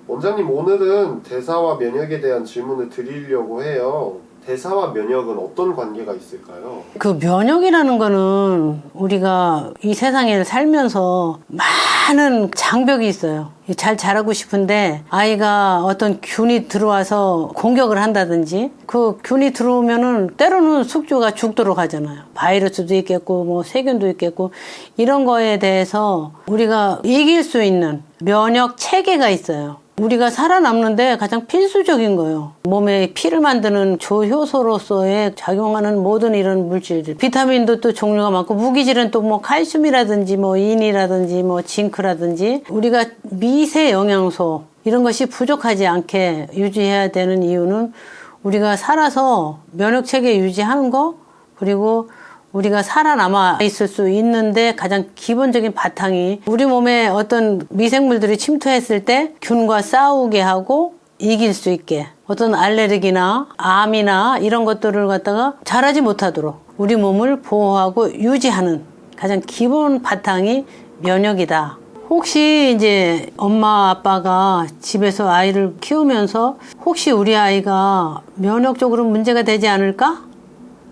원장님, 오늘은 대사와 면역에 대한 질문을 드리려고 해요. 대사와 면역은 어떤 관계가 있을까요? 그 면역이라는 거는 우리가 이 세상에 살면서 많은 장벽이 있어요. 잘 자라고 싶은데 아이가 어떤 균이 들어와서 공격을 한다든지, 그 균이 들어오면은 때로는 숙주가 죽도록 하잖아요. 바이러스도 있겠고 뭐 세균도 있겠고, 이런 거에 대해서 우리가 이길 수 있는 면역 체계가 있어요. 우리가 살아남는데 가장 필수적인 거예요. 몸에 피를 만드는 조효소로서의 작용하는 모든 이런 물질들, 비타민도 또 종류가 많고, 무기질은 또 뭐 칼슘이라든지 뭐 인이라든지 뭐 징크라든지, 우리가 미세 영양소 이런 것이 부족하지 않게 유지해야 되는 이유는 우리가 살아서 면역 체계 유지하는 거, 그리고 우리가 살아남아 있을 수 있는데 가장 기본적인 바탕이, 우리 몸에 어떤 미생물들이 침투했을 때 균과 싸우게 하고 이길 수 있게, 어떤 알레르기나 암이나 이런 것들을 갖다가 자라지 못하도록 우리 몸을 보호하고 유지하는 가장 기본 바탕이 면역이다. 혹시 이제 엄마 아빠가 집에서 아이를 키우면서 혹시 우리 아이가 면역적으로 문제가 되지 않을까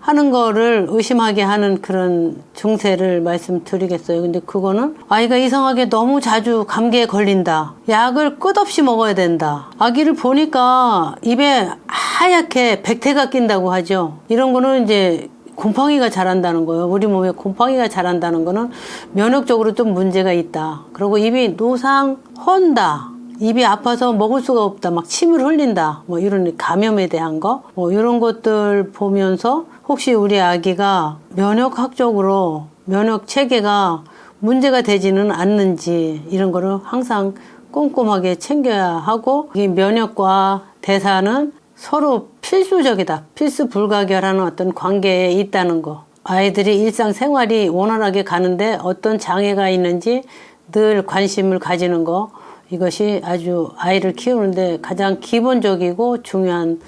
하는 거를 의심하게 하는 그런 증세를 말씀드리겠어요. 근데 그거는 아이가 이상하게 너무 자주 감기에 걸린다, 약을 끝없이 먹어야 된다, 아기를 보니까 입에 하얗게 백태가 낀다고 하죠. 이런 거는 이제 곰팡이가 자란다는 거예요. 우리 몸에 곰팡이가 자란다는 거는 면역적으로 좀 문제가 있다. 그리고 입이 노상 헌다, 입이 아파서 먹을 수가 없다, 막 침을 흘린다, 뭐 이런 감염에 대한 거, 뭐 이런 것들 보면서 혹시 우리 아기가 면역학적으로 면역 체계가 문제가 되지는 않는지, 이런 거를 항상 꼼꼼하게 챙겨야 하고, 이 면역과 대사는 서로 필수적이다, 필수 불가결하는 어떤 관계에 있다는 거. 아이들이 일상생활이 원활하게 가는데 어떤 장애가 있는지 늘 관심을 가지는 거, 이것이 아주 아이를 키우는데 가장 기본적이고 중요한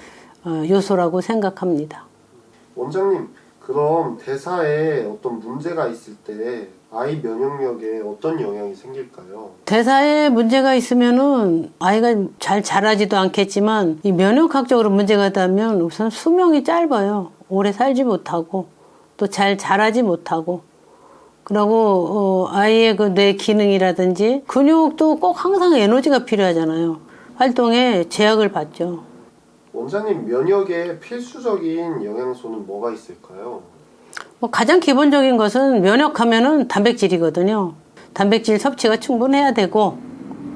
요소라고 생각합니다. 원장님, 그럼 대사에 어떤 문제가 있을 때 아이 면역력에 어떤 영향이 생길까요? 대사에 문제가 있으면은 아이가 잘 자라지도 않겠지만, 이 면역학적으로 문제가 있다면 우선 수명이 짧아요. 오래 살지 못하고 또 잘 자라지 못하고, 그리고 아이의 그 뇌 기능이라든지 근육도 꼭 항상 에너지가 필요하잖아요. 활동에 제약을 받죠. 원장님, 면역에 필수적인 영양소는 뭐가 있을까요? 뭐 가장 기본적인 것은 면역하면은 단백질이거든요. 단백질 섭취가 충분해야 되고,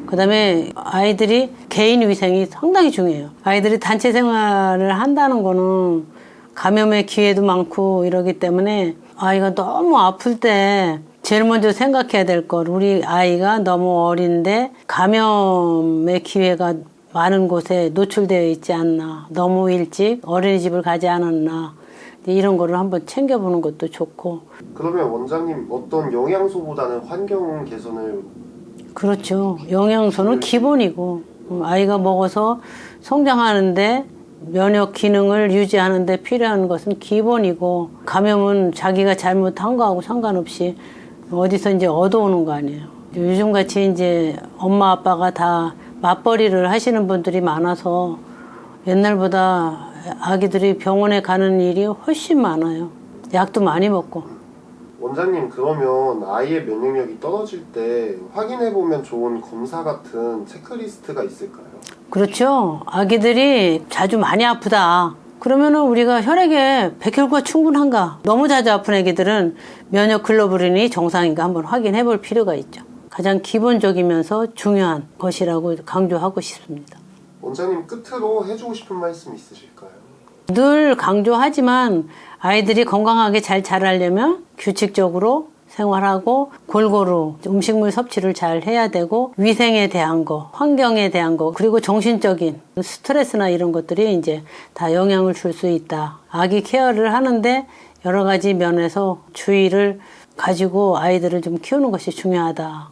그 다음에 아이들이 개인 위생이 상당히 중요해요. 아이들이 단체 생활을 한다는 거는 감염의 기회도 많고 이러기 때문에, 아이가 너무 아플 때 제일 먼저 생각해야 될 것, 우리 아이가 너무 어린데 감염의 기회가 많은 곳에 노출되어 있지 않나, 너무 일찍 어린이집을 가지 않았나, 이런 거를 한번 챙겨보는 것도 좋고. 그러면 원장님, 어떤 영양소보다는 환경 개선을... 그렇죠. 영양소는 기본이고, 아이가 먹어서 성장하는데 면역 기능을 유지하는데 필요한 것은 기본이고, 감염은 자기가 잘못한 거하고 상관없이 어디서 이제 얻어오는 거 아니에요. 요즘같이 이제 엄마 아빠가 다 맞벌이를 하시는 분들이 많아서 옛날보다 아기들이 병원에 가는 일이 훨씬 많아요. 약도 많이 먹고. 원장님, 그러면 아이의 면역력이 떨어질 때 확인해보면 좋은 검사 같은 체크리스트가 있을까요? 그렇죠. 아기들이 자주 많이 아프다, 그러면은 우리가 혈액에 백혈구가 충분한가, 너무 자주 아픈 아기들은 면역 글로불린이 정상인가 한번 확인해 볼 필요가 있죠. 가장 기본적이면서 중요한 것이라고 강조하고 싶습니다. 원장님, 끝으로 해주고 싶은 말씀 있으실까요? 늘 강조하지만 아이들이 건강하게 잘 자라려면 규칙적으로 생활하고 골고루 음식물 섭취를 잘 해야 되고, 위생에 대한 거, 환경에 대한 거, 그리고 정신적인 스트레스나 이런 것들이 이제 다 영향을 줄 수 있다. 아기 케어를 하는데 여러 가지 면에서 주의를 가지고 아이들을 좀 키우는 것이 중요하다.